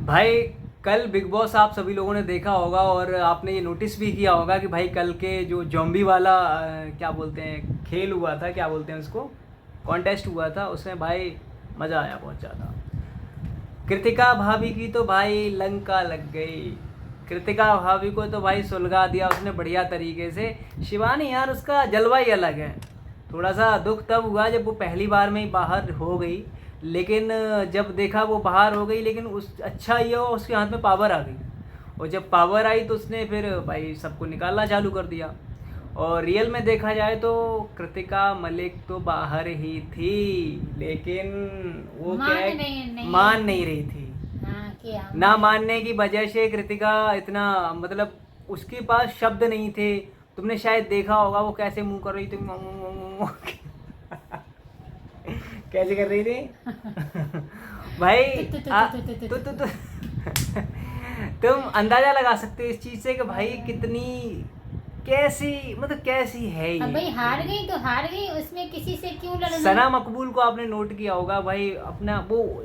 भाई कल big boss आप सभी लोगों ने देखा होगा और आपने ये नोटिस भी किया होगा कि भाई कल के जो जॉम्बी वाला क्या बोलते हैं खेल हुआ था, क्या बोलते हैं उसको, कॉन्टेस्ट हुआ था, उसमें भाई मज़ा आया बहुत ज़्यादा। कृतिका भाभी की तो भाई लंका लग गई। कृतिका भाभी को तो भाई सुलगा दिया उसने बढ़िया तरीके से। शिवानी यार उसका जलवा ही अलग है। थोड़ा सा दुख तब हुआ जब वो पहली बार में ही बाहर हो गई, लेकिन जब देखा वो बाहर हो गई, लेकिन उस अच्छा ये हुआ उसके हाथ में पावर आ गई। और जब पावर आई तो उसने फिर भाई सबको निकालना चालू कर दिया। और रियल में देखा जाए तो कृतिका मलिक तो बाहर ही थी, लेकिन वो क्या है, मान नहीं रही थी। ना मानने की वजह से कृतिका इतना मतलब उसके पास शब्द नहीं थे। तुमने शायद देखा होगा वो कैसे मुंह कर रही थी कैसे कर रही थी भाई तुम अंदाजा लगा सकते हो इस चीज से कि भाई कितनी कैसी मतलब कैसी है ये। भाई हार गई तो हार गई, उसमें किसी से क्यों लड़ना। सना मकबूल को आपने नोट किया होगा भाई, अपना वो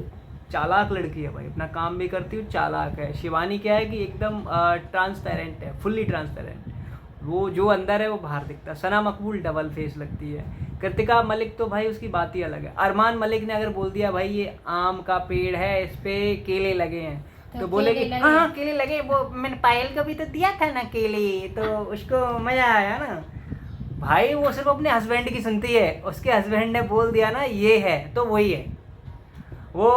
चालाक लड़की है भाई, अपना काम भी करती है, चालाक है। शिवानी क्या है कि एकदम ट्रांसपेरेंट है, फुल्ली ट्रांसपेरेंट। वो जो अंदर है वो बाहर दिखता है। सना मकबूल डबल फेस लगती है। कृतिका मलिक तो भाई उसकी बात ही अलग है। अरमान मलिक ने अगर बोल दिया भाई ये आम का पेड़ है, इस पे केले लगे हैं, तो बोलेगी हाँ केले लगे, वो मैंने पायल को भी तो दिया था ना केले, तो उसको मजा आया ना। भाई वो सिर्फ अपने हस्बैंड की सुनती है, उसके हस्बैंड ने बोल दिया ना ये है तो वही है वो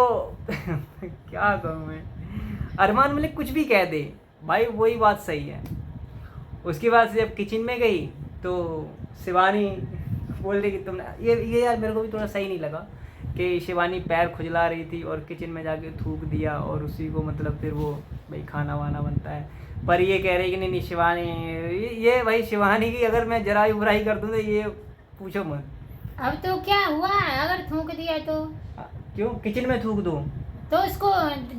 क्या कहूँ मैं, अरमान मलिक कुछ भी कह दे भाई वही बात सही है। उसके बाद से जब किचन में गई तो शिवानी बोल रही कि तुमने ये यार मेरे को भी थोड़ा सही नहीं लगा कि शिवानी पैर खुजला रही थी और किचन में जाके थूक दिया, और उसी को मतलब फिर वो भाई खाना वाना बनता है। पर ये कह रही कि नहीं शिवानी ये भाई शिवानी की अगर मैं जरा बुराई कर दूँ तो ये पूछो मत। अब तो क्या हुआ अगर थूक दिया तो? क्यों किचन में थूक दूँ? तो उसको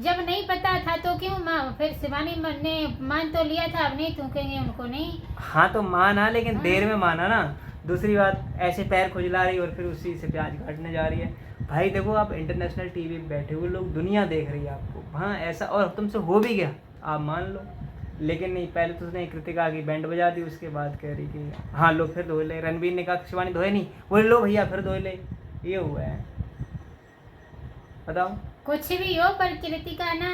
जब नहीं पता था तो क्यों फिर शिवानी ने मान तो लिया था, अब नहीं थूकेंगे उनको नहीं। हाँ तो माना, लेकिन देर में माना ना। दूसरी बात ऐसे पैर खुजला रही और फिर उसी से प्याज काटने जा रही है। भाई देखो आप इंटरनेशनल टीवी पे बैठे हुए लोग, दुनिया देख रही है आपको, हाँ ऐसा और तुमसे हो भी गया आप मान लो, लेकिन नहीं, पहले तो उसने कृतिका की बैंड बजा दी, उसके बाद कह रही कि हाँ लो फिर धो ले। रणवीर ने कहा शिवानी धोए नहीं, बोले लो भैया फिर धो ले। ये हुआ है, बताओ। कुछ भी हो पर कृतिका ना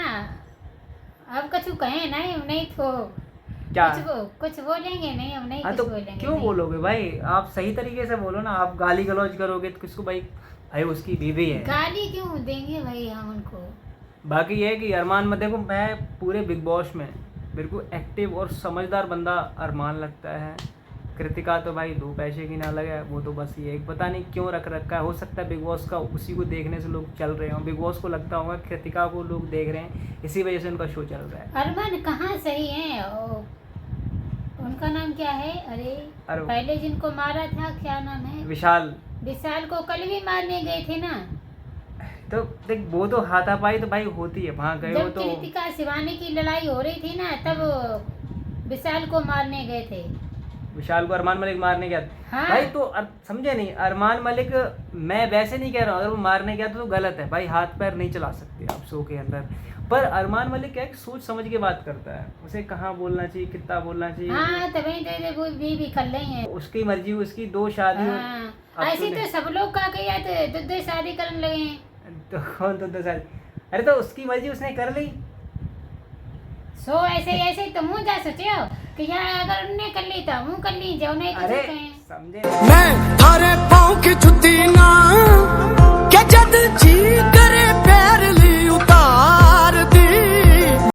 अब कछु कहे नहीं तो क्या कुछ बोलेंगे नहीं, अब नहीं हाँ कुछ तो बोलेंगे। क्यों नहीं बोलोगे भाई, आप सही तरीके से बोलो ना। आप गाली गलौज करोगे तो किसको भाई, भाई उसकी बीवी है, गाली क्यों देंगे भाई हम उनको। बाकी ये है कि अरमान में देखो, मैं पूरे बिग बॉस में मेरे को एक्टिव और समझदार बंदा अरमान लगता है। कृतिका तो भाई दो पैसे की ना लगे, वो तो बस ये एक पता नहीं क्यों रख रखा है। हो सकता है बिग बॉस का उसी को देखने से लोग चल रहे हों, बिग बॉस को लगता होगा कृतिका को लोग देख रहे हैं, इसी वजह से उनका शो चल रहा है। अरमान कहाँ सही है, उनका नाम क्या है, अरे पहले जिनको मारा था क्या नाम है, विशाल को कल भी मारने गए थे ना। तो देख वो तो हाथापाई तो भाई होती है, वहाँ गए हो तो। कृतिका शिवानी की लड़ाई हो रही थी ना, तब विशाल को मारने गए थे। विशाल को अरमान मलिक मारने गया हाँ? भाई तो समझे नहीं, अरमान मलिक मैं वैसे नहीं कह रहा हूँ, अगर वो मारने गया तो गलत है भाई, हाथ पैर नहीं चला सकते आप शो के अंदर। पर अरमान मलिक क्या सोच समझ के बात करता है, उसे कहाँ बोलना चाहिए, कितना बोलना चाहिए। हाँ तभी तो वो भी कर रहे हैं, उसकी मर्जी, उसकी दो शादी। हाँ, ऐसे तो सब लोग का किया तो दो शादी करने लगे हैं। तो कौन तो शादी, अरे तो उसकी मर्जी उसने कर ली। सो ऐसे तो मुँह जा सोचे हो कि यार अगर उनने कर ली तो मुँह कर ली, जो नहीं कर सकते हैं। समझे मैं थारे पाँव की जुत्ती ना